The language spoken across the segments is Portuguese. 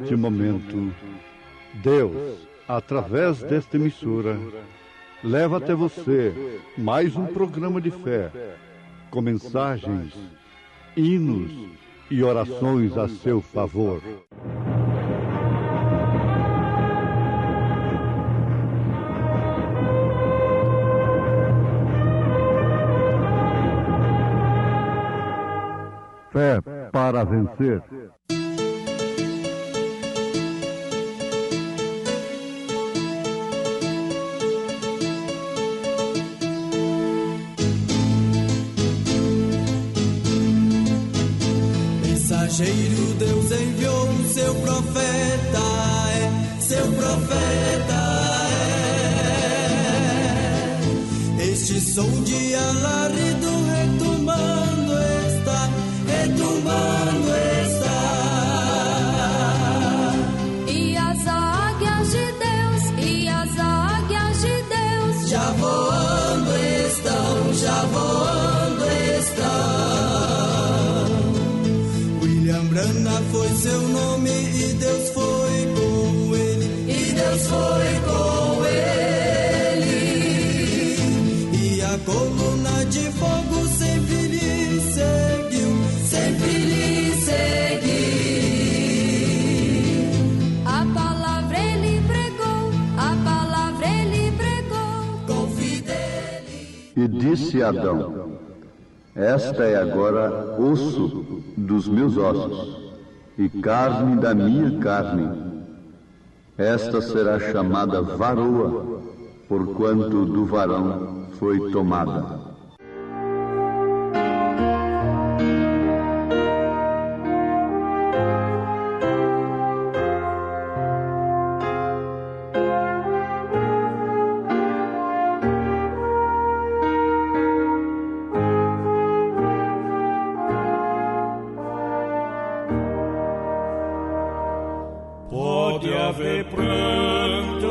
neste momento, Deus, através desta emissora, leva até você mais um programa de fé, com mensagens, hinos e orações a seu favor. Fé para vencer. Mensageiro, Deus enviou o seu profeta, seu profeta é. Este som de alarido retumbando está, retumbando está. E as águias de Deus, e as águias de Deus já voando estão, já voando estão. William Branham foi seu nome e Deus foi com ele, e Deus foi com ele. E a coluna de fogo sempre lhe seguiu, sempre lhe seguiu. A palavra ele pregou, a palavra ele pregou com fidelidade. E disse Adão: esta é agora osso dos meus ossos e carne da minha carne. Esta será chamada varoa, porquanto do varão foi tomada. Pode haver pranto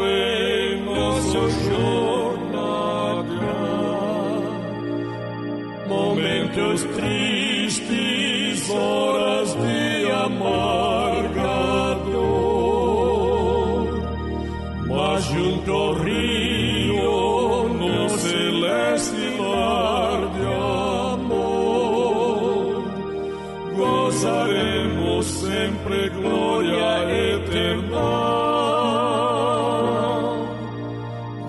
em nossa jornada, momentos tristes, horas de amarga dor, mas junto ao rio, no celeste mar de amor, gozaremos sempre glória eterna.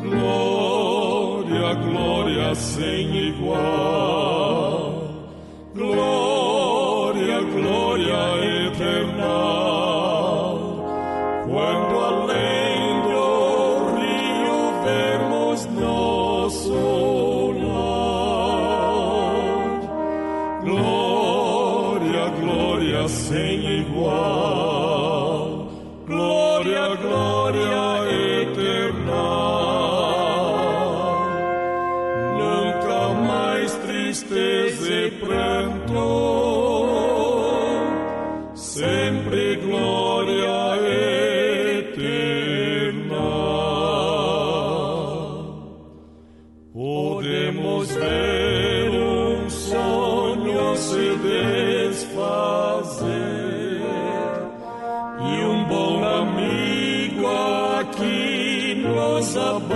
Glória, glória sem igual. Glória, glória eterna. Quando além do rio vemos nosso lar. Glória, glória sem igual. Glória, glória eterna. Nunca mais tristeza e pranto, sempre glória eterna. Podemos ver um sonho se desfazer e um bom amigo aqui nos abandonar,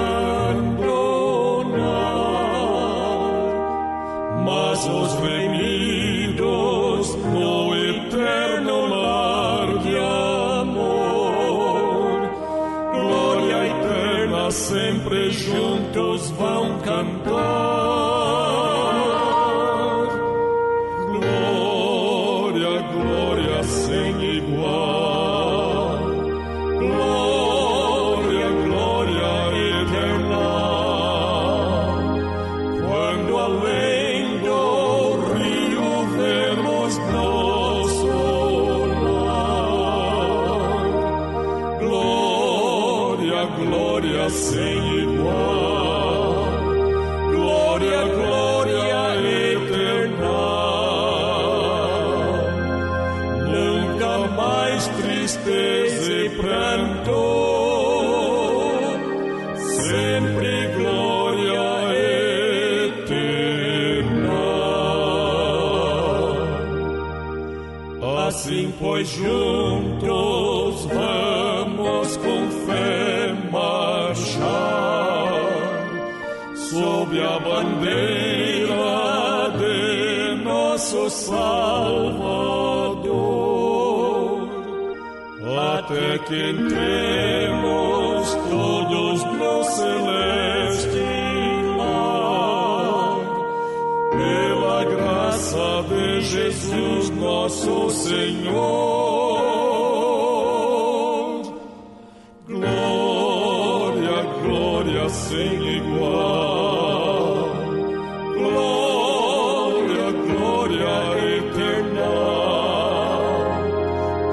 mas os remidos no eterno lar de amor, glória eterna sempre juntos vão cantar. Glória, glória sem igual. Glória, glória eterna. Quando além do rio vemos nosso lar. Glória, glória sem igual. Glória, glória eterna. Nunca mais tristeza e pranto, sempre glória eterna. Assim pois juntos sob a bandeira de nosso Salvador, até que entremos todos no celeste lar, pela graça de Jesus nosso Senhor. Glória, glória sem igual, glória, glória eterna,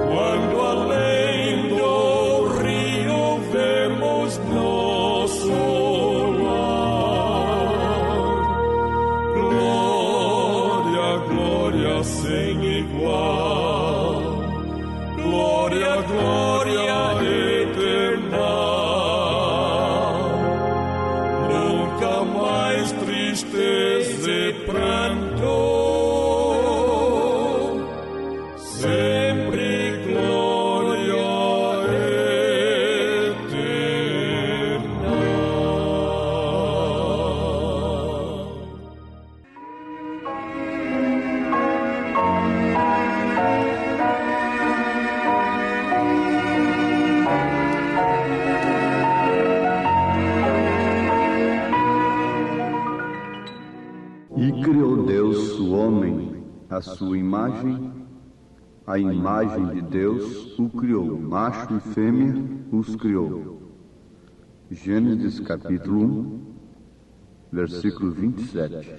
quando além do rio vemos nosso lar. Glória, glória sem igual, glória, glória eterna, nunca mais tristeza e pranto, sempre glória eterna. E criou Deus o homem à sua imagem, a imagem de Deus o criou, macho e fêmea os criou. Gênesis capítulo 1, versículo 27.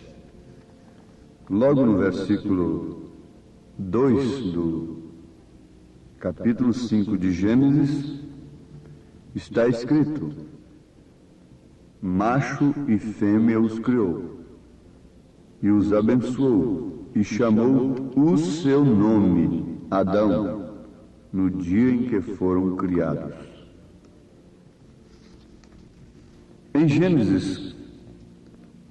Logo no versículo 2 do capítulo 5 de Gênesis, está escrito: macho e fêmea os criou, e os abençoou, e chamou o seu nome Adão, no dia em que foram criados. Em Gênesis,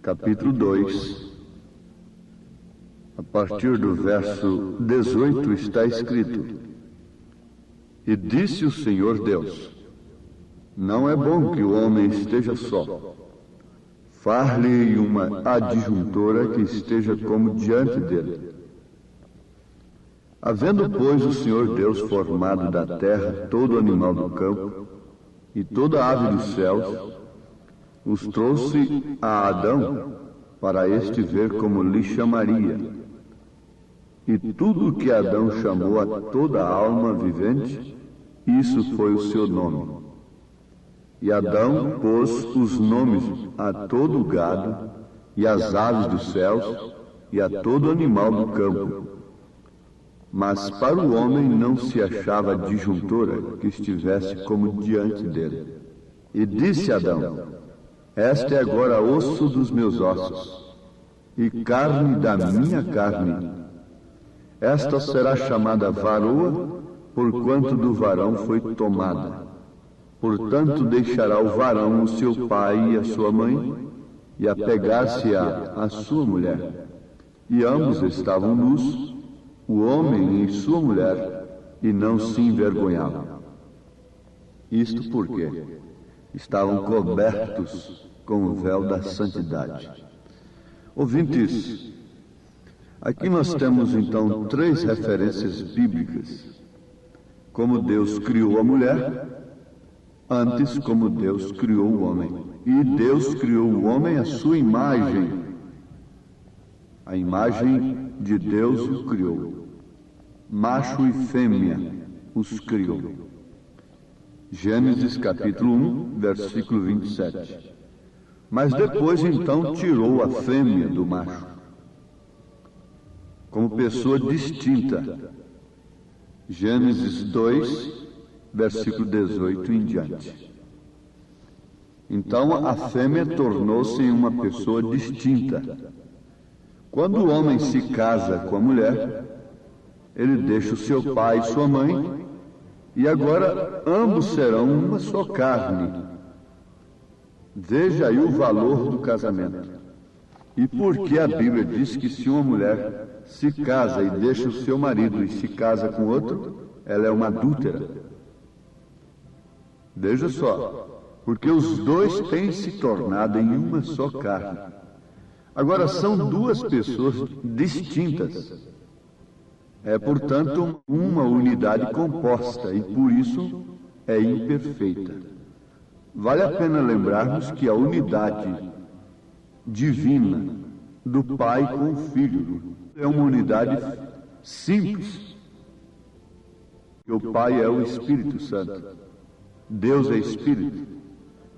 capítulo 2, a partir do verso 18, está escrito: e disse o Senhor Deus: não é bom que o homem esteja só. Far-lhe uma adjuntora que esteja como diante dele. Havendo, pois, o Senhor Deus formado da terra todo animal do campo e toda ave dos céus, os trouxe a Adão para este ver como lhe chamaria. E tudo o que Adão chamou a toda alma vivente, isso foi o seu nome. E Adão pôs os nomes a todo o gado, e às aves dos céus, e a todo animal do campo. Mas para o homem não se achava adjuntora que estivesse como diante dele. E disse Adão: este é agora osso dos meus ossos, e carne da minha carne. Esta será chamada varoa, porquanto do varão foi tomada. Portanto, deixará o varão o seu pai e a sua mãe, e apegar-se-á à sua mulher. E ambos estavam nus, o homem e sua mulher, e não se envergonhavam. Isto porque estavam cobertos com o véu da santidade. Ouvintes, aqui nós temos então 3 referências bíblicas. Como Deus criou a mulher, antes como Deus criou o homem. E Deus criou o homem à sua imagem. A imagem de Deus o criou. Macho e fêmea os criou. Gênesis capítulo 1, versículo 27. Mas depois então tirou a fêmea do macho, como pessoa distinta. Gênesis 2, versículo 18 em diante. Então a fêmea tornou-se uma pessoa distinta. Quando o homem se casa com a mulher, ele deixa o seu pai e sua mãe, e agora ambos serão uma só carne. Veja aí o valor do casamento. E por que a Bíblia diz que se uma mulher se casa e deixa o seu marido e se casa com outro, ela é uma adúltera? Veja só, porque os dois têm se tornado em uma só carne. Agora, são duas pessoas distintas. É, portanto, uma unidade composta e, por isso, é imperfeita. Vale a pena lembrarmos que a unidade divina do Pai com o Filho é uma unidade simples. O Pai é o Espírito Santo. Deus é Espírito.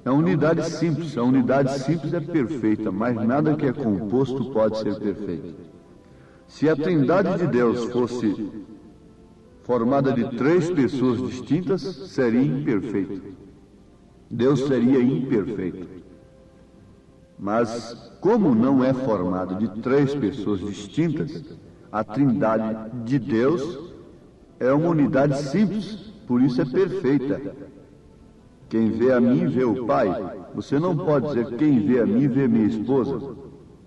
É uma unidade simples. A unidade simples é perfeita, mas nada que é composto pode ser perfeito. Se a Trindade de Deus fosse formada de 3 pessoas distintas, seria imperfeito. Deus seria imperfeito. Mas, como não é formada de 3 pessoas distintas, a Trindade de Deus é uma unidade simples, por isso é perfeita. Quem vê a mim, vê o Pai. Você não pode dizer, quem vê a mim, vê minha esposa.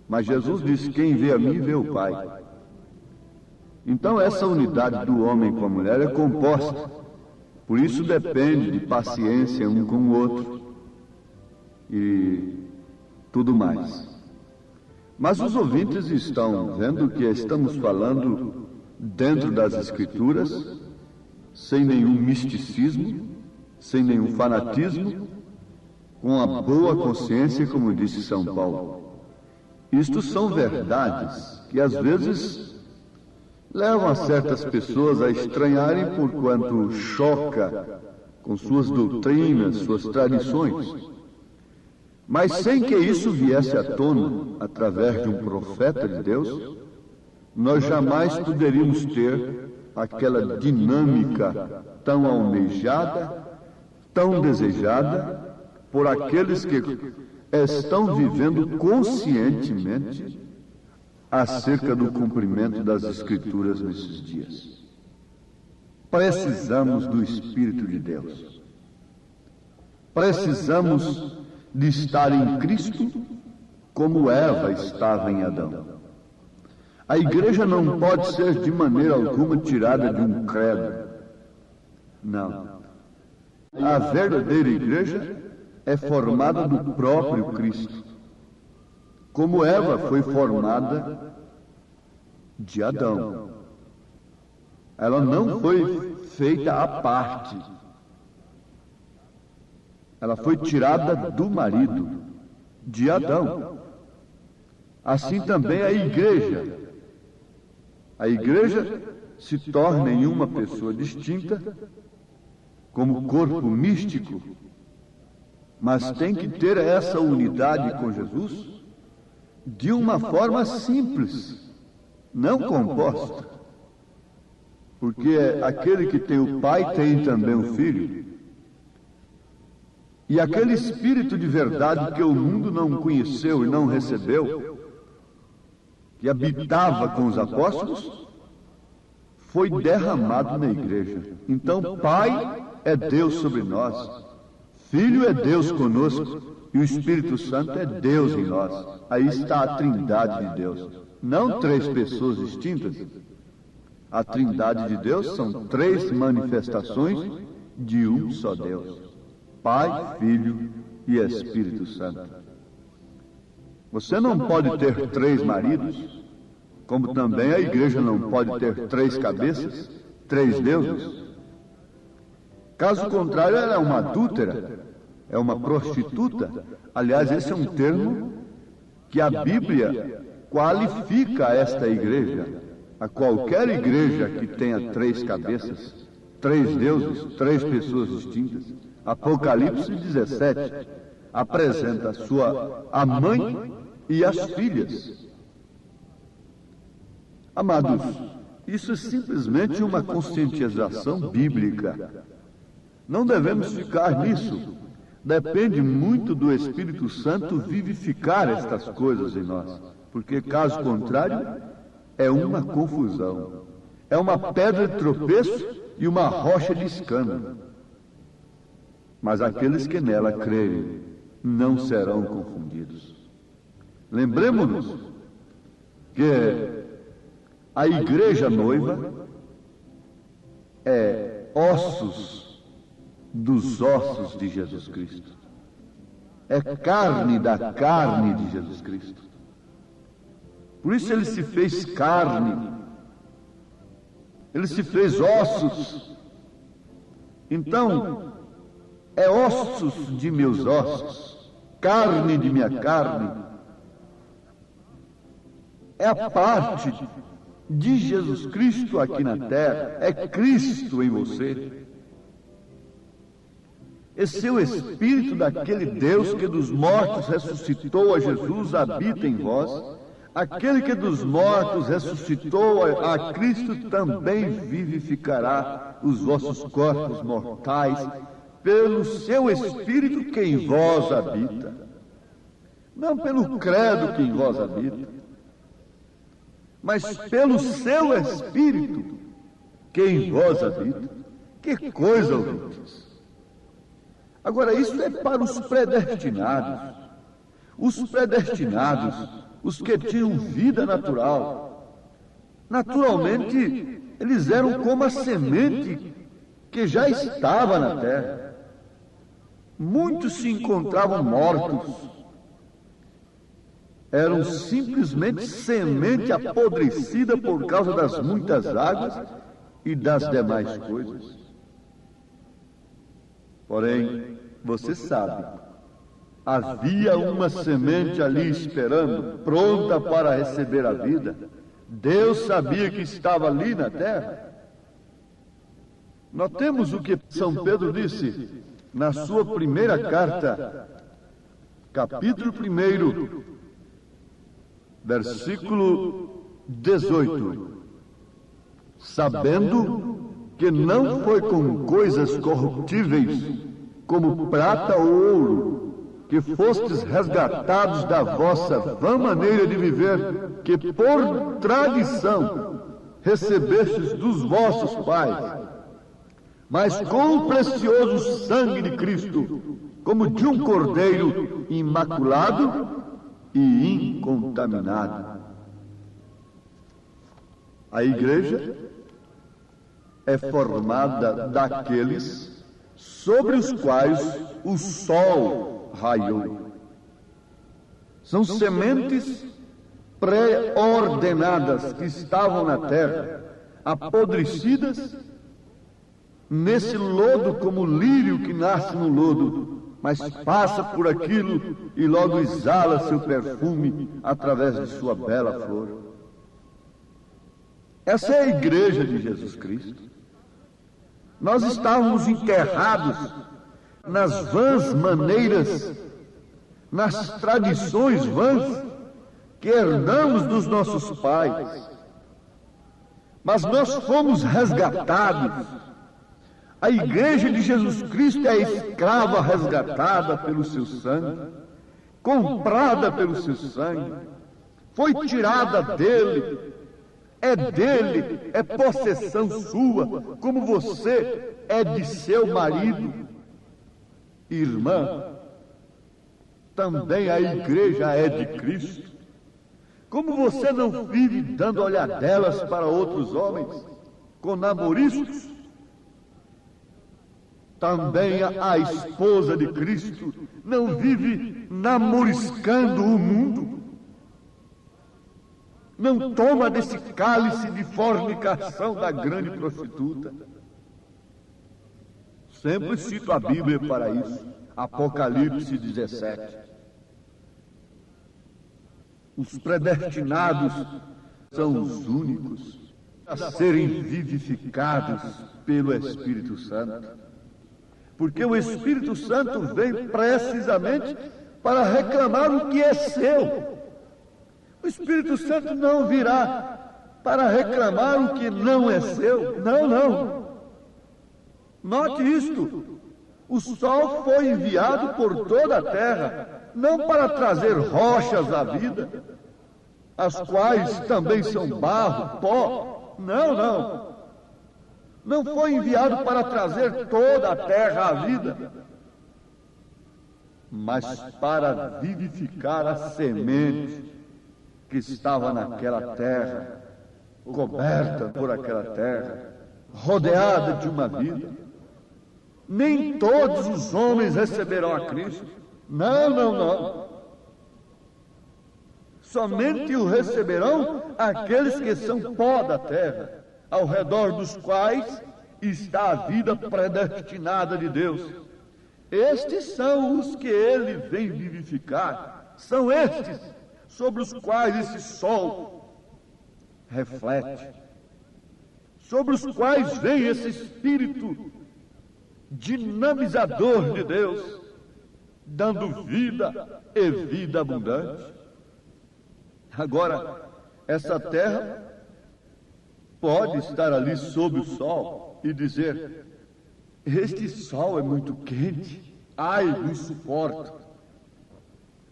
Mas Jesus disse, quem vê a mim, vê o Pai. Então, essa unidade do homem com a mulher é composta. Por isso depende de paciência um com o outro e tudo mais. Mas os ouvintes estão vendo que estamos falando dentro das Escrituras, sem nenhum misticismo, sem nenhum fanatismo, com a boa consciência, como disse São Paulo. Isto são verdades que às vezes levam a certas pessoas a estranharem porquanto choca com suas doutrinas, suas tradições. Mas sem que isso viesse à tona através de um profeta de Deus, nós jamais poderíamos ter aquela dinâmica tão almejada, tão desejada por aqueles que estão vivendo conscientemente acerca do cumprimento das Escrituras nesses dias. Precisamos do Espírito de Deus. Precisamos de estar em Cristo como Eva estava em Adão. A igreja não pode ser de maneira alguma tirada de um credo. Não. A verdadeira igreja é formada do próprio Cristo. Como Eva foi formada de Adão. Ela não foi feita à parte. Ela foi tirada do marido, de Adão. Assim também a igreja. A igreja se torna em uma pessoa distinta, como corpo místico, mas tem que ter essa unidade com Jesus de uma forma simples, não composta. Porque aquele que tem o Pai tem também o Filho. E aquele Espírito de verdade que o mundo não conheceu e não recebeu, que habitava com os apóstolos, foi derramado na igreja. Então, Pai é Deus sobre nós, Filho é Deus conosco, e o Espírito Santo é Deus em nós. Aí está a Trindade de Deus. Não 3 pessoas distintas. A Trindade de Deus são 3 manifestações de um só Deus. Pai, Filho e Espírito Santo. Você não pode ter 3 maridos, como também a igreja não pode ter 3 cabeças, 3 deuses. Caso contrário, ela é uma adúltera. É uma prostituta. Aliás, esse é um termo que a Bíblia qualifica esta igreja. A qualquer igreja que tenha 3 cabeças, 3 deuses, 3 pessoas distintas. Apocalipse 17 apresenta a mãe e as filhas. Amados, isso é simplesmente uma conscientização bíblica. Não devemos ficar nisso. Depende muito do Espírito Santo vivificar estas coisas em nós, porque caso contrário, é uma confusão, é uma pedra de tropeço e uma rocha de escândalo. Mas aqueles que nela crerem não serão confundidos. Lembremos-nos que a igreja noiva é ossos dos ossos de Jesus Cristo. é carne da carne de Jesus Cristo. Por isso ele se fez carne, ele se fez ossos. Então, é ossos de meus ossos, carne de minha carne. É a parte de Jesus Cristo aqui na terra, é Cristo em você. Esse é o Espírito daquele Deus que dos mortos ressuscitou a Jesus, habita em vós. Aquele que dos mortos ressuscitou a Cristo também vivificará os vossos corpos mortais pelo seu Espírito que em vós habita. Não pelo credo que em vós habita, mas pelo seu Espírito que em vós habita. Que coisa, ouvintes! Agora, isso é para os predestinados. Os predestinados, os que tinham vida natural. Naturalmente, eles eram como a semente que já estava na terra. Muitos se encontravam mortos. Eram simplesmente semente apodrecida por causa das muitas águas e das demais coisas. Porém, você sabe, havia uma semente ali esperando, pronta para receber a vida. Deus sabia que estava ali na terra. Notemos o que São Pedro disse na sua primeira carta, capítulo 1, versículo 18. Sabendo que não foi com coisas corruptíveis, como prata ou ouro, que fostes resgatados da vossa vã maneira de viver, que por tradição recebestes dos vossos pais, mas com o precioso sangue de Cristo, como de um cordeiro imaculado e incontaminado. A igreja é formada daqueles sobre os quais o sol raiou. São sementes pré-ordenadas que estavam na terra, apodrecidas nesse lodo, como o lírio que nasce no lodo, mas passa por aquilo e logo exala seu perfume através de sua bela flor. Essa é a igreja de Jesus Cristo. Nós estávamos enterrados nas vãs maneiras, nas tradições vãs que herdamos dos nossos pais. Mas nós fomos resgatados. A igreja de Jesus Cristo é a escrava resgatada pelo seu sangue, comprada pelo seu sangue, foi tirada dele, é possessão sua, como você é de seu marido. Irmã, também a igreja é de Cristo. Como você não vive dando olhadelas para outros homens, com namoriscos, também a esposa de Cristo não vive namoriscando o mundo. Não toma desse cálice de fornicação da grande prostituta. Sempre cito a Bíblia para isso. Apocalipse 17. Os predestinados são os únicos a serem vivificados pelo Espírito Santo. Porque o Espírito Santo vem precisamente para reclamar o que é seu. O Espírito Santo não virá para reclamar o que não é seu. Não, não. Note isto. O sol foi enviado por toda a terra, não para trazer rochas à vida, as quais também são barro, pó. Não, não. Não foi enviado para trazer toda a terra à vida, mas para vivificar a semente que estava naquela terra, coberta por aquela terra, rodeada de uma vida. Nem todos os homens receberão a Cristo. Não, não, não. Somente o receberão aqueles que são pó da terra, ao redor dos quais está a vida predestinada de Deus. Estes são os que ele vem vivificar. São estes sobre os quais esse sol reflete, sobre os quais vem esse espírito dinamizador de Deus, dando vida e vida abundante. Agora, essa terra pode estar ali sob o sol e dizer: este sol é muito quente, ai, não suporto.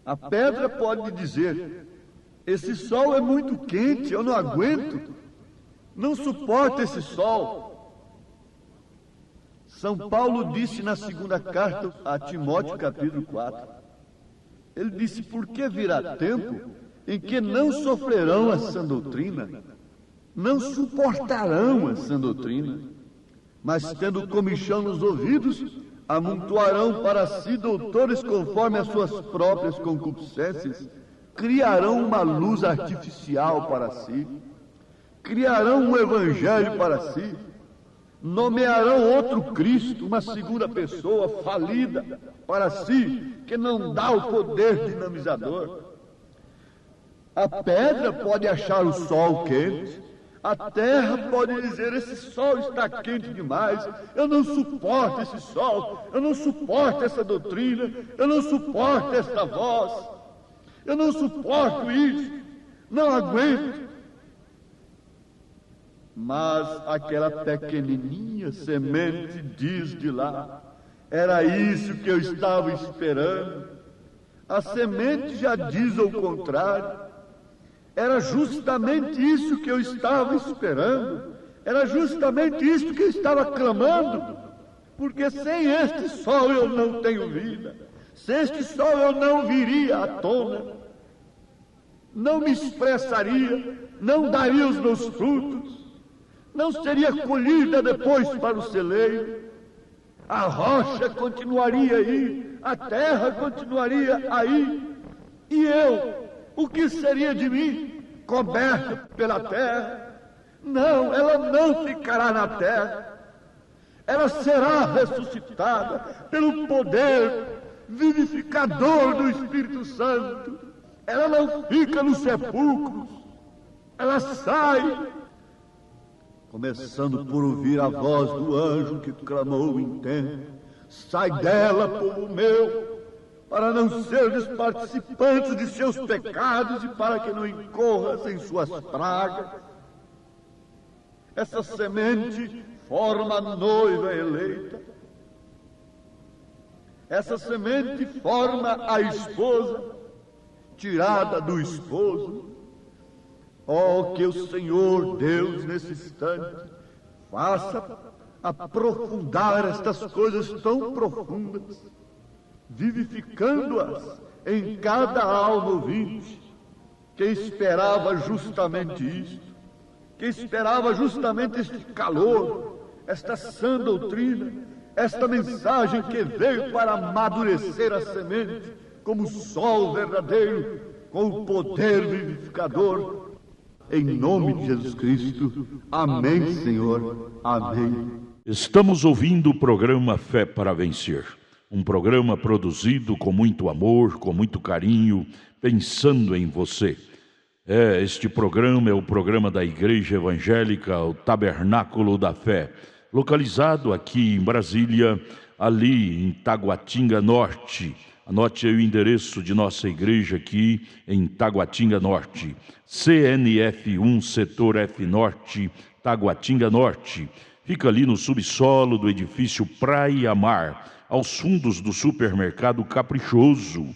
A pedra pode dizer: esse sol é muito quente, eu não aguento, não suporto esse sol. São Paulo disse na segunda carta a Timóteo, capítulo 4, ele disse: porque virá tempo em que não sofrerão a sã doutrina, não suportarão a sã doutrina, mas tendo comichão nos ouvidos, amontoarão para si doutores conforme as suas próprias concupiscências, criarão uma luz artificial para si, criarão um evangelho para si, nomearão outro Cristo, uma segunda pessoa falida para si, que não dá o poder dinamizador. A pedra pode achar o sol quente, a terra pode dizer: esse sol está quente demais, eu não suporto esse sol, eu não suporto essa doutrina, eu não suporto esta voz, eu não suporto isso, não aguento. Mas aquela pequenininha semente diz de lá: era isso que eu estava esperando. A semente já diz o contrário. Era justamente isso que eu estava esperando. Era justamente isso que eu estava clamando. Porque sem este sol eu não tenho vida. Sem este sol eu não viria à tona. Não me expressaria, não daria os meus frutos, não seria colhida depois para o celeiro. A rocha continuaria aí, a terra continuaria aí. E eu, o que seria de mim? Coberta pela terra? Não, ela não ficará na terra. Ela será ressuscitada pelo poder vivificador do Espírito Santo. Ela não fica nos sepulcros. Ela sai, começando por ouvir a voz do anjo que clamou intento: sai dela, povo meu, para não seres participantes de seus pecados e para que não incorras em suas pragas. Essa semente forma a noiva eleita. Essa semente forma a esposa tirada do esposo. Oh, que o Senhor Deus nesse instante faça aprofundar estas coisas tão profundas, vivificando-as em cada alma ouvinte, que esperava justamente isto, que esperava justamente este calor, esta sã doutrina, esta mensagem que veio para amadurecer a semente como sol verdadeiro, com o poder vivificador. Em nome de Jesus Cristo. Amém, Senhor. Amém. Estamos ouvindo o programa Fé para Vencer. Um programa produzido com muito amor, com muito carinho, pensando em você. Este programa é o programa da Igreja Evangélica, o Tabernáculo da Fé, localizado aqui em Brasília, ali em Taguatinga Norte. Anote aí o endereço de nossa igreja aqui em Taguatinga Norte. CNF 1, Setor F Norte, Taguatinga Norte. Fica ali no subsolo do edifício Praia Mar, aos fundos do supermercado Caprichoso.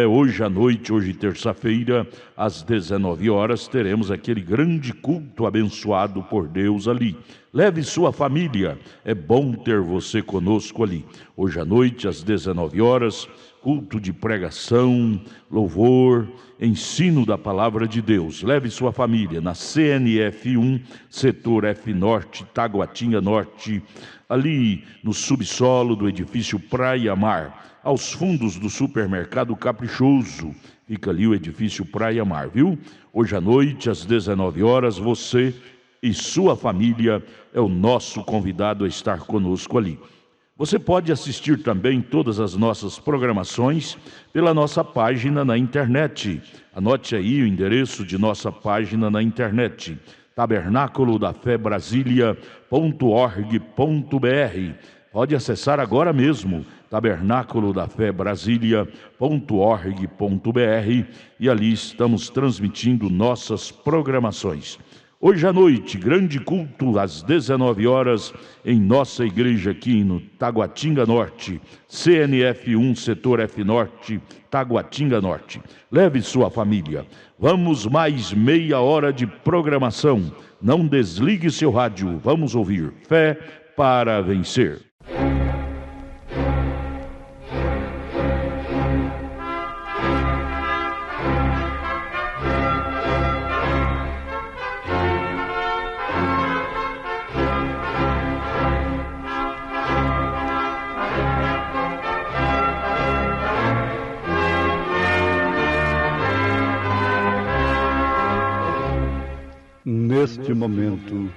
Hoje à noite, hoje terça-feira, às 19 horas, teremos aquele grande culto abençoado por Deus ali. Leve sua família, é bom ter você conosco ali. Hoje à noite, às 19 horas, culto de pregação, louvor, ensino da palavra de Deus. Leve sua família na CNF1, setor F Norte, Taguatinga Norte, ali no subsolo do edifício Praia Mar, aos fundos do supermercado Caprichoso. Fica ali o edifício Praia Mar, viu? Hoje à noite, às 19 horas, você e sua família é o nosso convidado a estar conosco ali. Você pode assistir também todas as nossas programações pela nossa página na internet. Anote aí o endereço de nossa página na internet: tabernaculodafebrasilia.org.br. Pode acessar agora mesmo, tabernaculodafebrasilia.org.br, e ali estamos transmitindo nossas programações. Hoje à noite, grande culto às 19 horas em nossa igreja aqui no Taguatinga Norte, CNF1, setor F Norte, Taguatinga Norte. Leve sua família. Vamos mais meia hora de programação. Não desligue seu rádio. Vamos ouvir Fé para Vencer. Neste momento,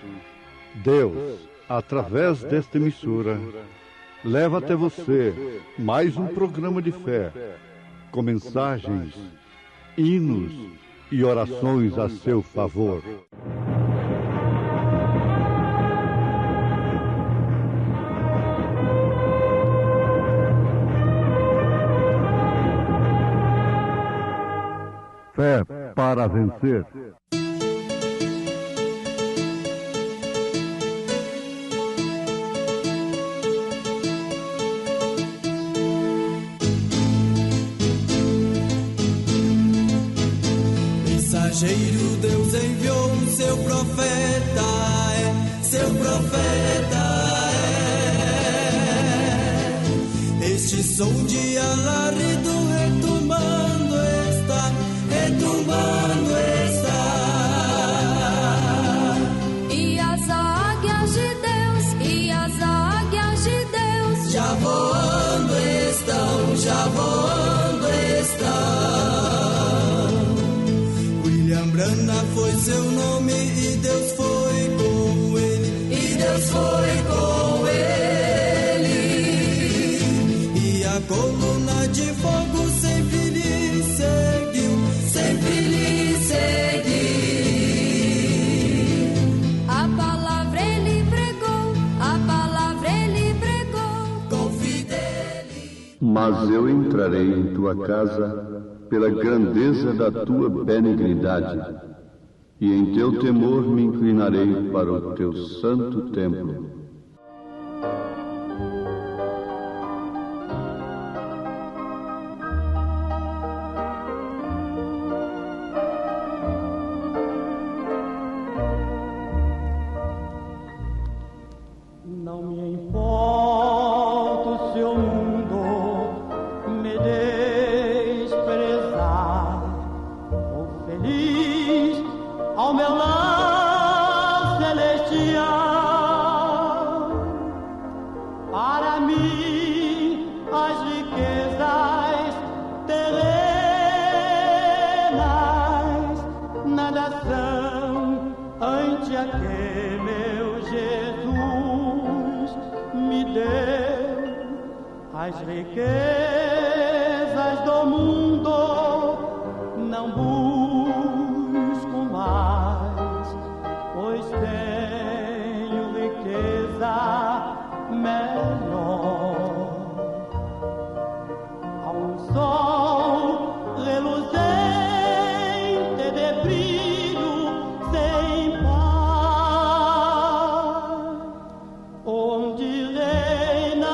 Deus, através desta emissora, leva até você mais um programa de fé, com mensagens, hinos e orações a seu favor. Fé para vencer. Mensageiro, Deus enviou o seu profeta, seu profeta Este som de alarido retumbando está, retumbando está. E as águias de Deus, e as águias de Deus já voando estão, já voando estão. William Branham foi seu nome e Deus foi com ele, e Deus foi com ele. E a coluna de fogo sempre lhe seguiu, sempre lhe seguiu. A palavra ele pregou, a palavra ele pregou com fidelidade. Mas eu entrarei em tua casa pela grandeza da tua benignidade, e em teu temor me inclinarei para o teu santo templo. Não me importa se o mundo me desprezar. Vou feliz ao meu lar celestial. Para mim as riquezas terrenas nada são ante a que meu Jesus me deu. As riquezas do mundo não busco mais, pois tenho riqueza melhor. Há um sol reluzente de brilho sem par, onde reinará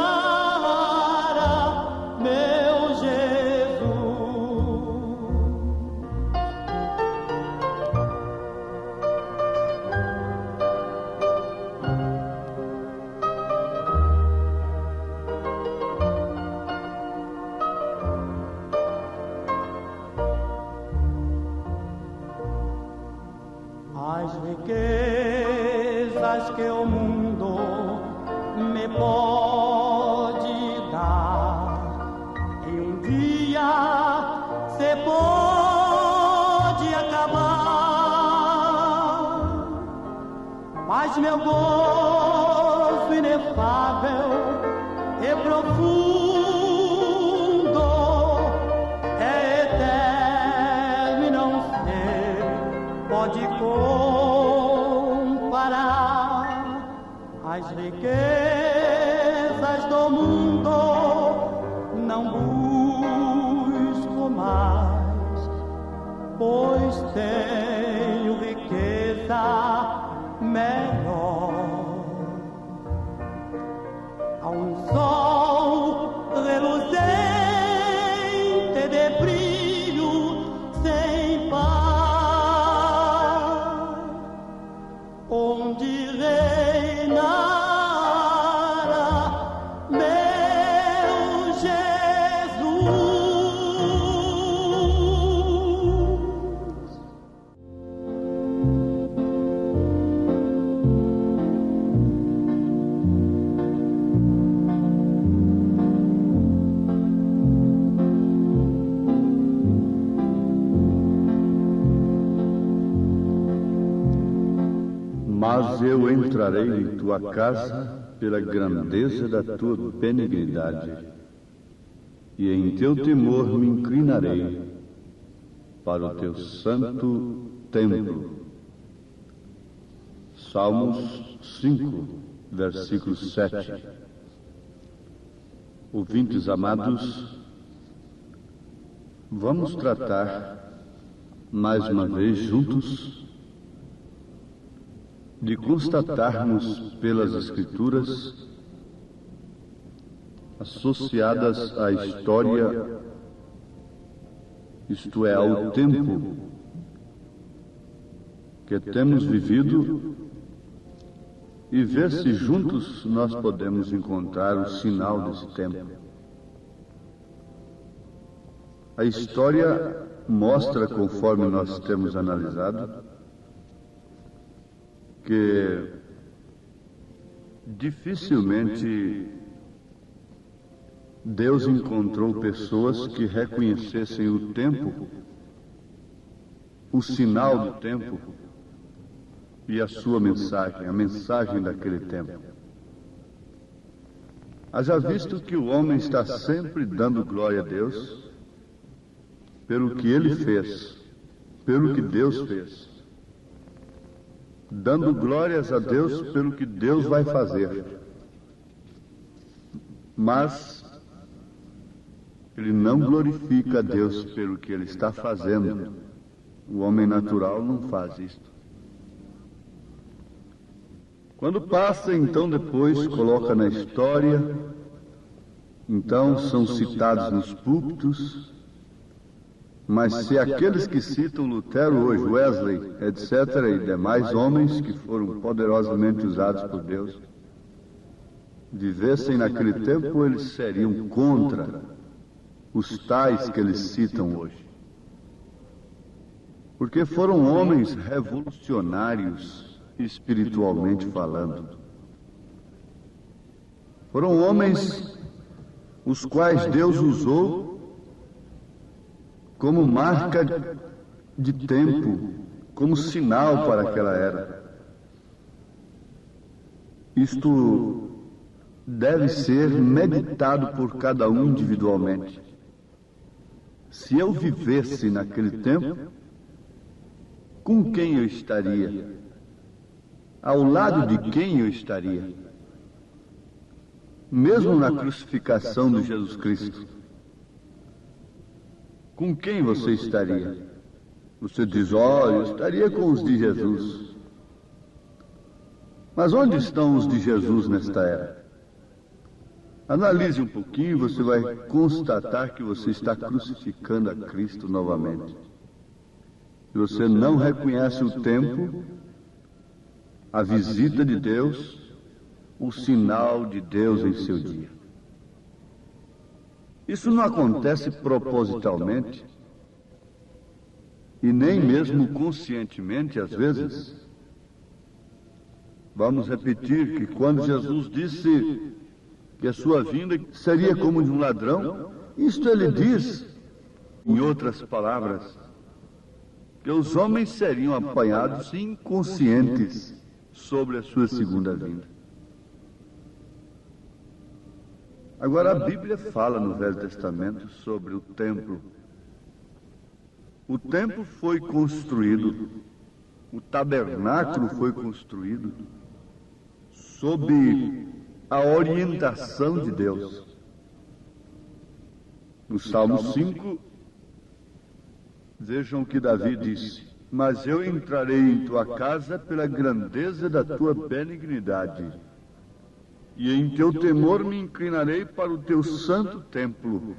você pode acabar, mas meu gozo inefável e profundo é eterno e não se pode comparar as riquezas do mundo. Não busco mais, pois tenho riqueza melhor. Há um sol reluzente de brilho sem par, onde reinará meu Jesus. Mas eu entrarei em tua casa pela grandeza da tua benignidade, e em teu temor me inclinarei para o teu santo templo. Salmos 5, versículo 7. Ouvintes amados, vamos tratar mais uma vez juntos de constatarmos pelas Escrituras, associadas à história, isto é, ao tempo que temos vivido, e ver se juntos nós podemos encontrar o sinal desse tempo. A história mostra, conforme nós temos analisado, que dificilmente Deus encontrou pessoas que reconhecessem o tempo, o sinal do tempo e a sua mensagem, a mensagem daquele tempo. Haja visto que o homem está sempre dando glória a Deus pelo que ele fez, pelo que Deus fez, dando glórias a Deus pelo que Deus vai fazer. Mas ele não glorifica a Deus pelo que ele está fazendo. O homem natural não faz isto. Quando passa, então depois coloca na história, então são citados nos púlpitos. Mas se aqueles que citam Lutero hoje, Wesley, etc., e demais homens que foram poderosamente usados por Deus, vivessem naquele tempo, eles seriam contra os tais que eles citam hoje. Porque foram homens revolucionários, espiritualmente falando. Foram homens os quais Deus usou como marca de tempo, como sinal para aquela era. Isto deve ser meditado por cada um individualmente. Se eu vivesse naquele tempo, com quem eu estaria? Ao lado de quem eu estaria? Mesmo na crucificação de Jesus Cristo, com quem você estaria? Você diz, eu estaria com os de Jesus. Mas onde estão os de Jesus nesta era? Analise um pouquinho e você vai constatar que você está crucificando a Cristo novamente. Se você não reconhece o tempo, a visita de Deus, o sinal de Deus em seu dia. Isso não acontece propositalmente e nem mesmo conscientemente, às vezes. Vamos repetir que quando Jesus disse que a sua vinda seria como de um ladrão, isto ele diz Em outras palavras, que os homens seriam apanhados inconscientes sobre a sua segunda vinda. Agora, a Bíblia fala no Velho Testamento sobre o templo. O templo foi construído, o tabernáculo foi construído sob a orientação de Deus. No Salmo 5, vejam o que Davi disse: mas eu entrarei em tua casa pela grandeza da tua benignidade, e em teu temor me inclinarei para o teu santo templo.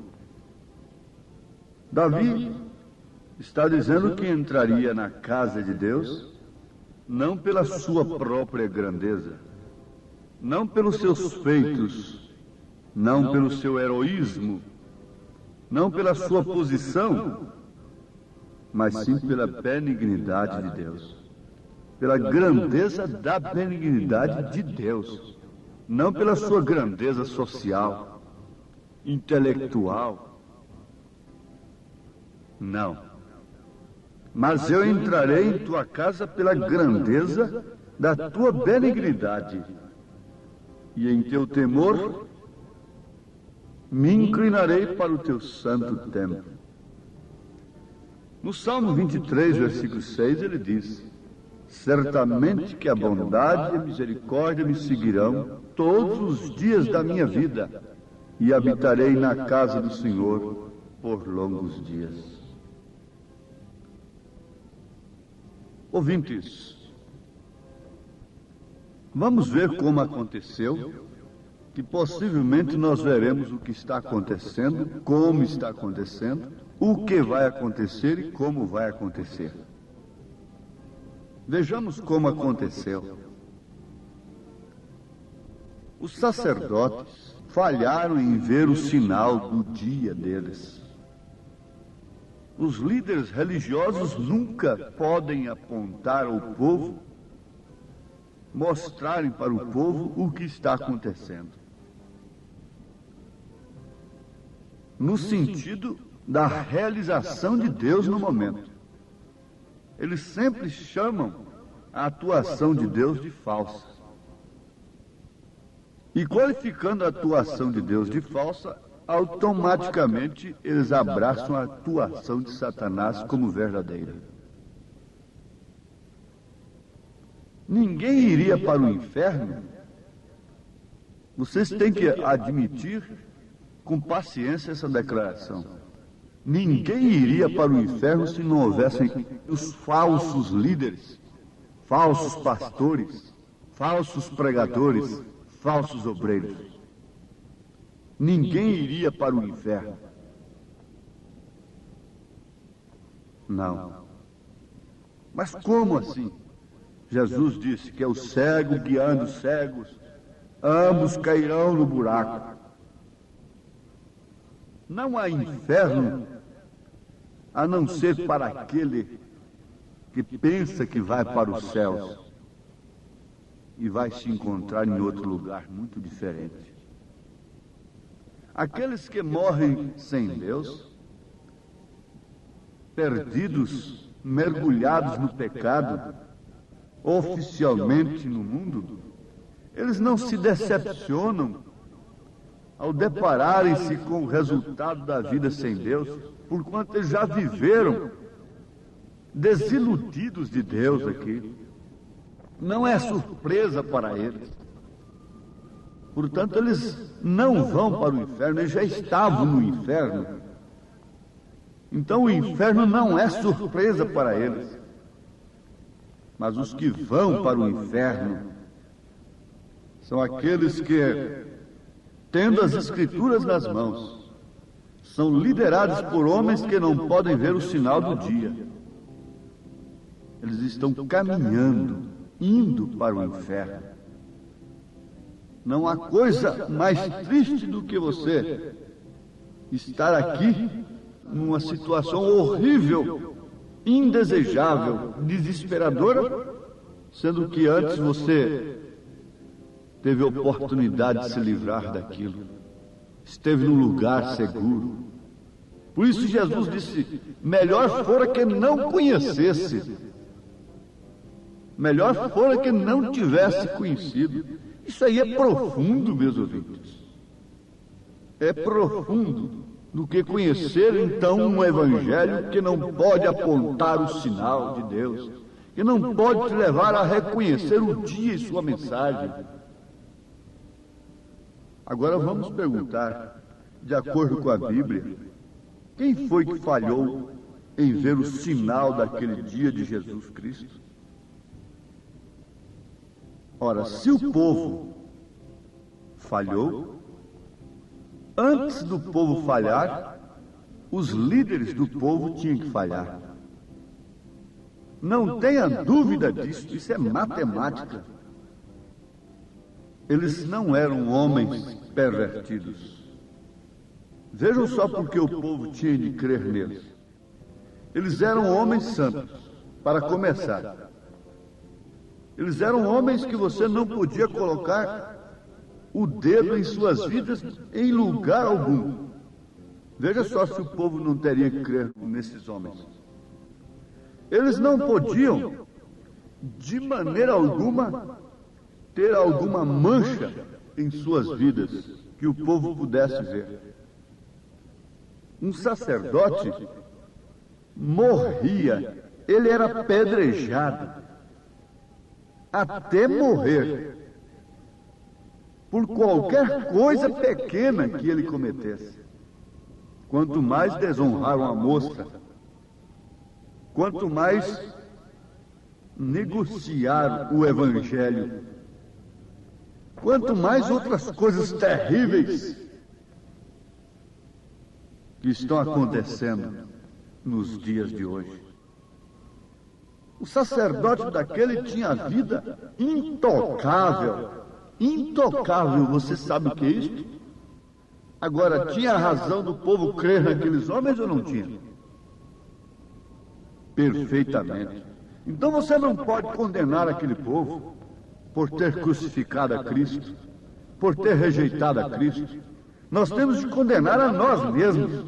Davi está dizendo que entraria na casa de Deus não pela sua própria grandeza, não pelos seus feitos, não pelo seu heroísmo, não pela sua posição, mas sim pela benignidade de Deus, pela grandeza da benignidade de Deus, não pela sua grandeza social, intelectual, não. Mas eu entrarei em tua casa pela grandeza da tua benignidade, e em teu temor me inclinarei para o teu santo templo. No Salmo 23, versículo 6, ele diz: certamente que a bondade e a misericórdia me seguirão todos os dias da minha vida, e habitarei na casa do Senhor por longos dias. Ouvintes, vamos ver como aconteceu, que possivelmente nós veremos o que está acontecendo, como está acontecendo, o que vai acontecer e como vai acontecer. Vejamos como aconteceu. Os sacerdotes falharam em ver o sinal do dia deles. Os líderes religiosos nunca podem apontar ao povo, mostrarem para o povo o que está acontecendo, no sentido da realização de Deus no momento. Eles sempre chamam a atuação de Deus de falsa. E qualificando a atuação de Deus de falsa, automaticamente eles abraçam a atuação de Satanás como verdadeira. Ninguém iria para o inferno. Vocês têm que admitir com paciência essa declaração. Ninguém iria para o inferno se não houvessem os falsos líderes, falsos pastores, falsos pregadores, falsos obreiros. Ninguém iria para o inferno. Não. Mas como assim? Jesus disse que é o cego guiando os cegos, ambos cairão no buraco. Não há inferno a não ser para aquele que pensa que vai para os céus e vai se encontrar em outro lugar muito diferente. Aqueles que morrem sem Deus, perdidos, mergulhados no pecado, oficialmente no mundo, eles não se decepcionam ao depararem-se com o resultado da vida sem Deus, porquanto eles já viveram desiludidos de Deus aqui. Não é surpresa para eles. Portanto, eles não vão para o inferno, eles já estavam no inferno. Então, o inferno não é surpresa para eles. Mas os que vão para o inferno são aqueles que, tendo as Escrituras nas mãos, são liderados por homens que não podem ver o sinal do dia. Eles estão caminhando, indo para o inferno. Não há coisa mais triste do que você estar aqui numa situação horrível, indesejável, desesperadora, sendo que antes você teve a oportunidade de se livrar daquilo, esteve num lugar seguro, Por isso Jesus disse, melhor fora que não conhecesse. Melhor fora que não tivesse conhecido. Isso aí é profundo, meus ouvintes. É profundo do que conhecer, então, um evangelho que não pode apontar o sinal de Deus, que não pode te levar a reconhecer o dia e sua mensagem. Agora vamos perguntar, de acordo com a Bíblia, quem foi que falhou em ver o sinal daquele dia de Jesus Cristo? Ora, se o povo falhou, antes do povo falhar, os líderes do povo tinham que falhar. Não tenha dúvida disso, isso é matemática. Eles não eram homens pervertidos. Vejam só porque o povo tinha de crer neles. Eles eram homens santos, para começar. Eles eram homens que você não podia colocar o dedo em suas vidas em lugar algum. Veja só se o povo não teria que crer nesses homens. Eles não podiam, de maneira alguma, ter alguma mancha em suas vidas que o povo pudesse ver. Um sacerdote morria, ele era apedrejado até morrer por qualquer coisa pequena que ele cometesse. Quanto mais desonrar uma moça, quanto mais negociar o evangelho, quanto mais outras coisas terríveis que estão acontecendo nos dias de hoje. O sacerdote daquele tinha a vida intocável. Intocável, você sabe o que é isso? Agora, tinha a razão do povo crer naqueles homens ou não tinha? Perfeitamente. Então você não pode condenar aquele povo por ter crucificado a Cristo, por ter rejeitado a Cristo. Nós temos de condenar a nós mesmos.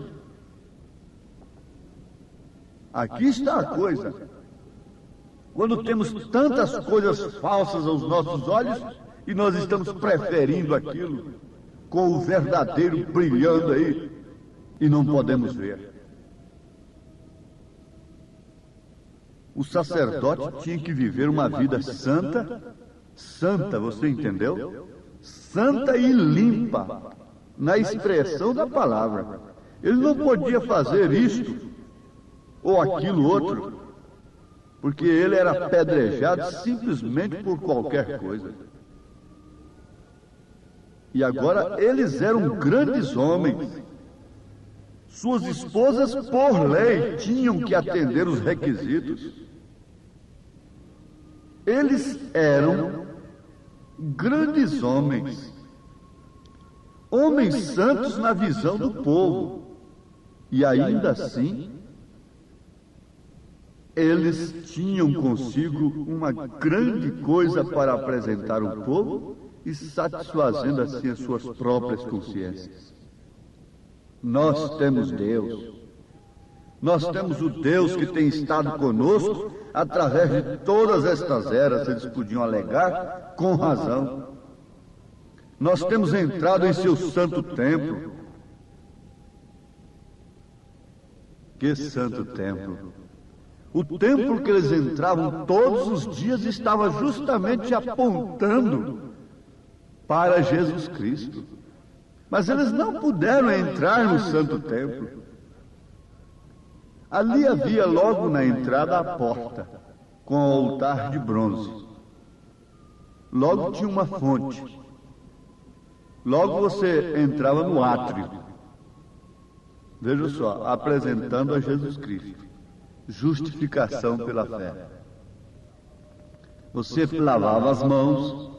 Aqui está a coisa. Quando temos tantas coisas falsas aos nossos olhos e nós estamos preferindo aquilo com o verdadeiro brilhando aí e não podemos ver. O sacerdote tinha que viver uma vida santa, santa, você entendeu? Santa e limpa, na expressão da palavra. Ele não podia fazer isto ou aquilo outro, porque ele era apedrejado simplesmente por qualquer coisa. E agora eles eram grandes homens. Suas esposas, por lei, tinham que atender os requisitos. Eles eram grandes homens, homens santos na visão do povo. E ainda assim, eles tinham consigo uma grande coisa para apresentar ao povo e satisfazendo assim as suas próprias consciências. Nós temos Deus. Nós temos o Deus que tem estado conosco através de todas estas eras, eles podiam alegar com razão. Nós temos entrado em seu santo templo. Que santo templo! O templo que eles entravam todos os dias estava justamente apontando para Jesus Cristo. Mas eles não puderam entrar no santo templo. Ali havia logo na entrada a porta, com o altar de bronze. Logo tinha uma fonte. Logo você entrava no átrio. Veja só, apresentando a Jesus Cristo. Justificação pela fé. Você lavava as mãos.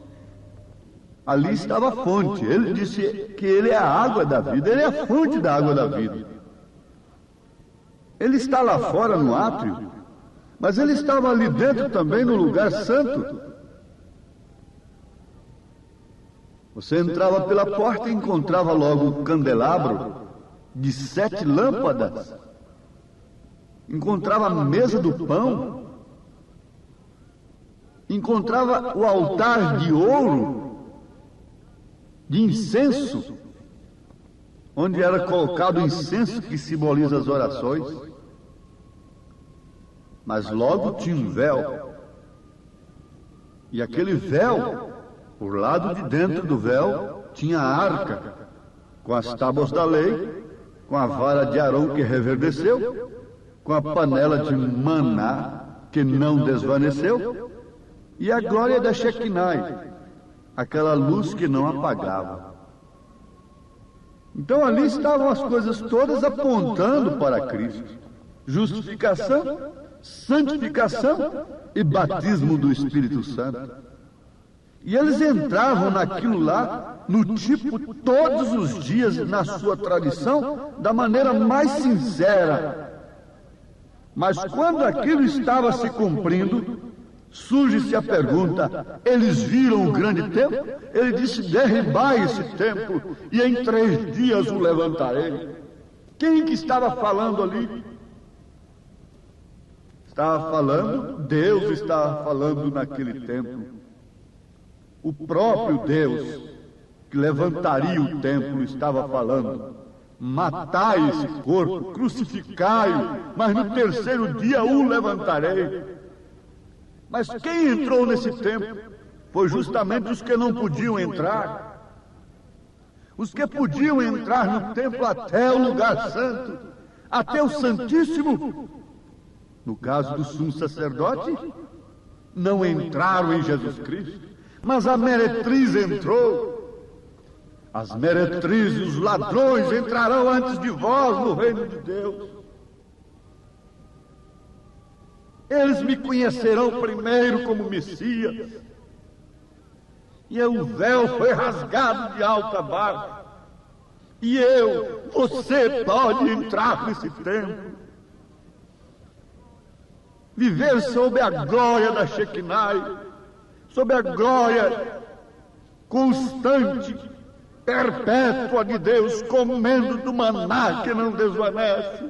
Ali estava a fonte. Ele disse que ele é a água da vida. Ele é a fonte da água da vida. Ele está lá fora no átrio, mas ele estava ali dentro também no lugar santo. Você entrava pela porta e encontrava logo o candelabro de 7 lâmpadas, encontrava a mesa do pão, encontrava o altar de ouro, de incenso, onde era colocado o incenso que simboliza as orações. Mas logo tinha um véu, e aquele véu, por lado de dentro do véu, tinha a arca, com as tábuas da lei, com a vara de Arão que reverdeceu, com a panela de maná que não desvaneceu, e a glória da Shekinah, aquela luz que não apagava. Então ali estavam as coisas todas apontando para Cristo: justificação, santificação e batismo do Espírito Santo. E eles entravam naquilo lá, no tipo, todos os dias, na sua tradição, da maneira mais sincera. Mas quando aquilo estava se cumprindo, surge-se a pergunta: eles viram o grande templo? Ele disse: derribai esse templo, e em 3 dias o levantarei. Quem que estava falando ali? Estava falando, Deus estava falando naquele templo. O próprio Deus, que levantaria o templo, estava falando: matai esse corpo, crucificai-o, mas no 3º dia o levantarei. Mas quem entrou nesse templo foi justamente os que não podiam entrar. Os que podiam entrar no templo até o lugar santo, até o Santíssimo, no caso do sumo sacerdote, não entraram em Jesus Cristo. Mas a meretriz entrou. As meretrizes e os ladrões entrarão antes de vós no reino de Deus. Eles me conhecerão primeiro como Messias. E o véu foi rasgado de alto a baixo. E você pode entrar nesse templo, viver sob a glória da Shekinah, sob a glória constante, perpétua de Deus, comendo do maná que não desvanece,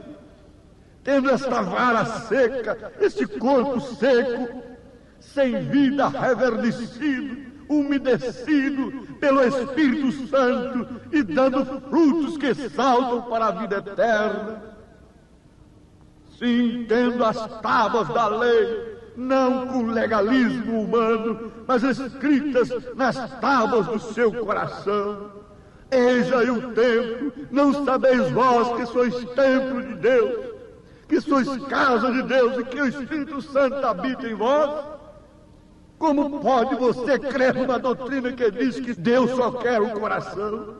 tendo esta vara seca, este corpo seco, sem vida, reverdecido, umedecido pelo Espírito Santo e dando frutos que saltam para a vida eterna. Sim, tendo as tábuas da lei, não com legalismo humano, mas escritas nas tábuas do seu coração. Eis aí o templo, não sabeis vós que sois templo de Deus, que sois casa de Deus e que o Espírito Santo habita em vós? Como pode você crer numa doutrina que diz que Deus só quer o coração?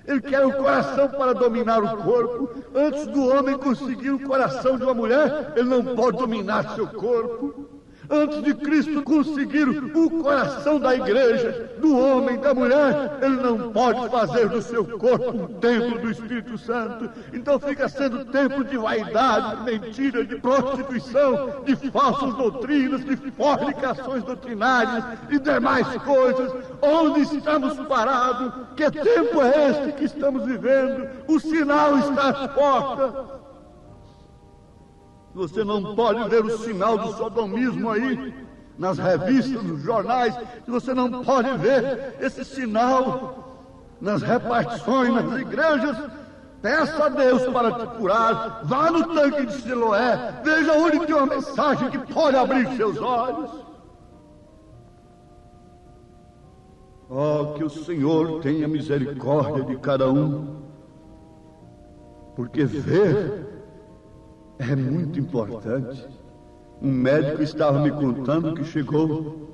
Ele quer o coração para dominar o corpo. Antes do homem conseguir o coração de uma mulher, ele não pode dominar seu corpo. Antes de Cristo conseguir o coração da igreja, do homem, da mulher, ele não pode fazer do seu corpo um templo do Espírito Santo. Então fica sendo templo de vaidade, de mentira, de prostituição, de falsas doutrinas, de fornicações doutrinárias e demais coisas. Onde estamos parados? Que tempo é este que estamos vivendo? O sinal está às portas. Você não pode ver o sinal do sodomismo aí, nas revistas, nos jornais. Você não pode ver esse sinal nas repartições, nas igrejas. Peça a Deus para te curar. Vá no tanque de Siloé. Veja onde tem uma mensagem que pode abrir seus olhos. Oh, que o Senhor tenha misericórdia de cada um, porque ver é muito importante. Um médico estava me contando que chegou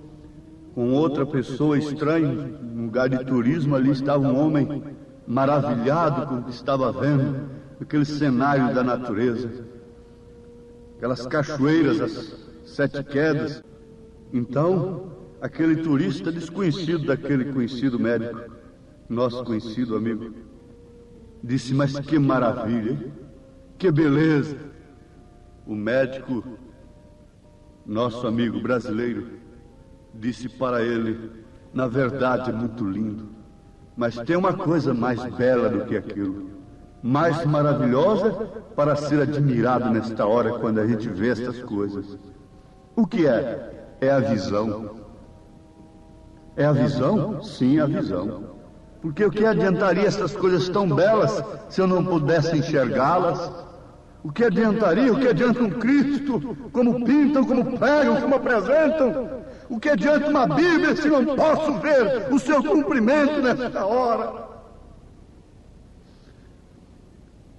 com outra pessoa estranha, num lugar de turismo. Ali estava um homem maravilhado com o que estava vendo, aquele cenário da natureza, aquelas cachoeiras, as 7 quedas. Então, aquele turista desconhecido daquele conhecido médico, nosso conhecido amigo, disse: mas que maravilha, hein? Que beleza! O médico, nosso amigo brasileiro, disse para ele: na verdade é muito lindo, mas tem uma coisa mais bela do que aquilo. mais maravilhosa para ser admirado nesta hora quando a gente vê estas coisas. O que é? É a visão. É a visão? Sim, a visão. Porque o que adiantaria essas coisas tão belas se eu não pudesse enxergá-las? O que adiantaria? O que adianta um Cristo? Como pintam, como pregam, como apresentam? O que adianta uma Bíblia se não posso ver o seu cumprimento nesta hora?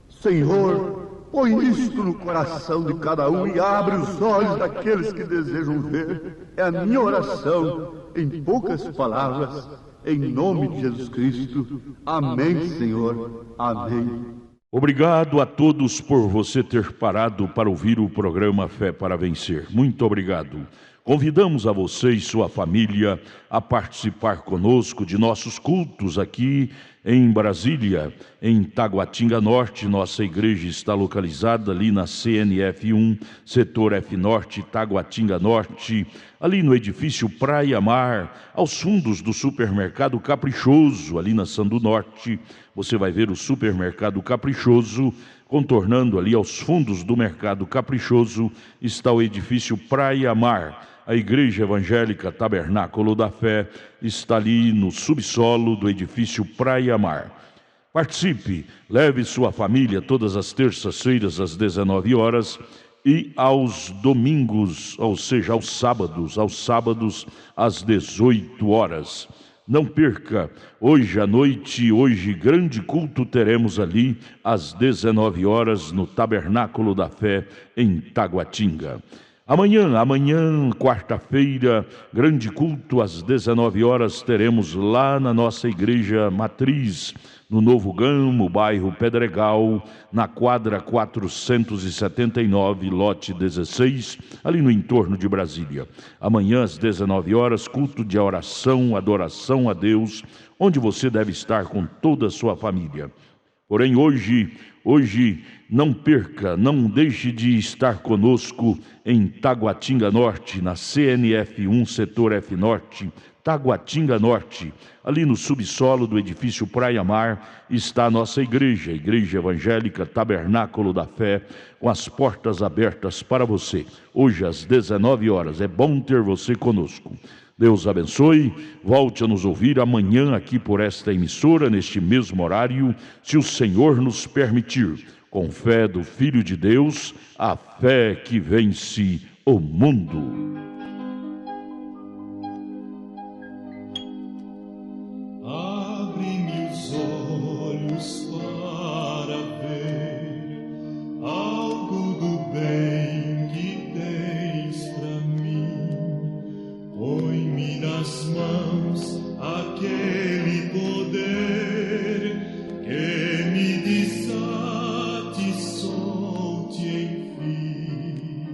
Senhor, põe isto no coração de cada um e abre os olhos daqueles que desejam ver. É a minha oração, em poucas palavras, em nome de Jesus Cristo. Amém, Senhor. Amém. Obrigado a todos por você ter parado para ouvir o programa Fé para Vencer. Muito obrigado. Convidamos a você e sua família a participar conosco de nossos cultos aqui em Brasília, em Taguatinga Norte. Nossa igreja está localizada ali na CNF 1, setor F Norte, Taguatinga Norte, ali no edifício Praia Mar, aos fundos do supermercado Caprichoso, ali na Sandu Norte. Você vai ver o supermercado Caprichoso. Contornando ali aos fundos do mercado Caprichoso está o edifício Praia Mar. A Igreja Evangélica Tabernáculo da Fé está ali no subsolo do edifício Praia Mar. Participe, leve sua família todas as terças-feiras às 19 horas e aos domingos, ou seja, aos sábados às 18 horas. Não perca, hoje à noite, hoje grande culto teremos ali às 19 horas no Tabernáculo da Fé em Taguatinga. Amanhã, quarta-feira, grande culto às 19 horas teremos lá na nossa igreja matriz, no Novo Gamo, bairro Pedregal, na quadra 479, lote 16, ali no entorno de Brasília. Amanhã às 19 horas, culto de oração, adoração a Deus, onde você deve estar com toda a sua família. Porém, hoje, não perca, não deixe de estar conosco em Taguatinga Norte, na CNF 1, setor F Norte, Taguatinga Norte. Ali no subsolo do edifício Praia Mar está a nossa igreja, a Igreja Evangélica Tabernáculo da Fé, com as portas abertas para você. Hoje às 19 horas, é bom ter você conosco. Deus abençoe, volte a nos ouvir amanhã aqui por esta emissora, neste mesmo horário, se o Senhor nos permitir, com fé do Filho de Deus, a fé que vence o mundo. Abre-me os olhos para ver algo do bem que tens pra mim. Põe-me nas mãos aquele poder que me desate, solte enfim.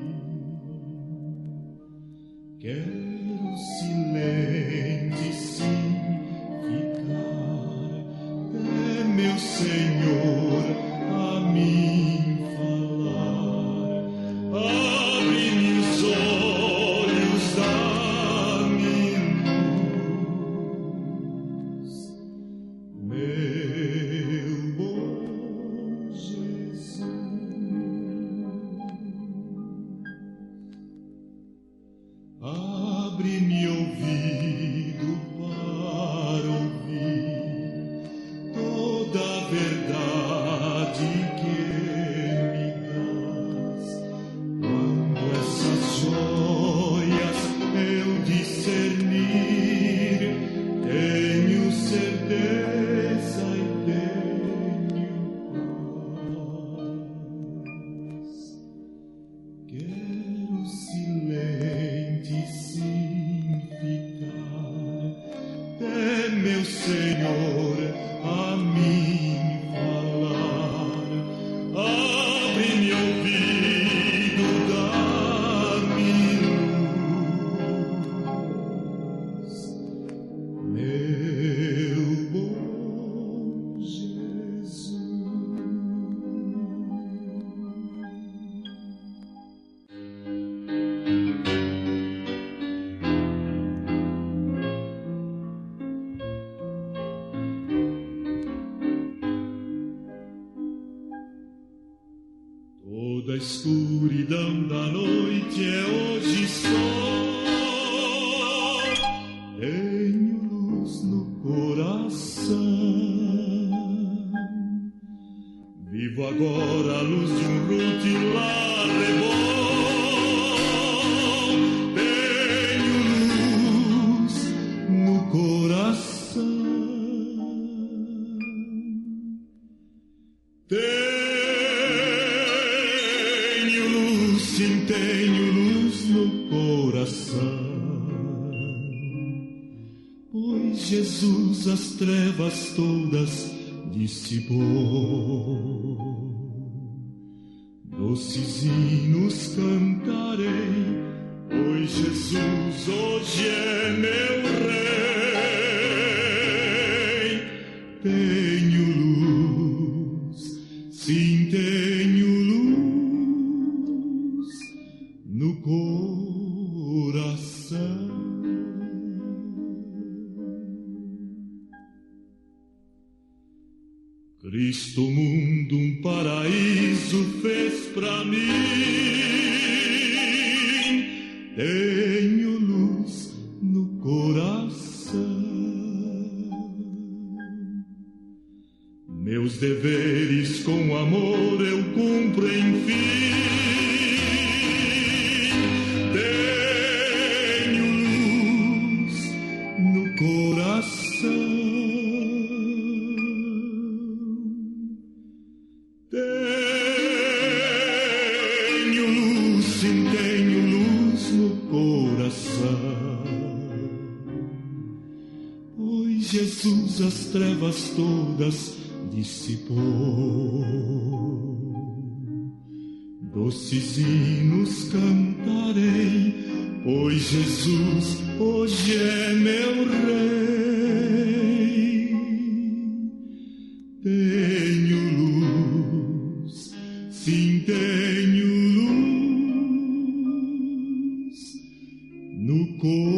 Quero silente sim ficar, é meu Senhor a mim falar. Abre-me os olhos, dá-me luz, meu bom Jesus. Ah, escuridão da noite é hoje só. Tenho luz no coração. Vivo agora a luz de um rutilar rebol. Tenho luz no coração. Tenho luz, sim, tenho luz no coração. Pois Jesus as trevas todas dissipou. Doces hinos cantarei, pois Jesus hoje é meu rei. Tenho luz, sim, tenho luz no coração. Cristo mundo um paraíso fez pra mim. Tenho luz no coração. Meus deveres com amor eu cumpro enfim. Tenho luz no coração. Tenho luz, sim, tenho luz no coração. Pois Jesus as trevas todas dissipou. Doces hinos cantarei, pois Jesus hoje é meu rei. Tenho luz, sim, tenho luz no coração.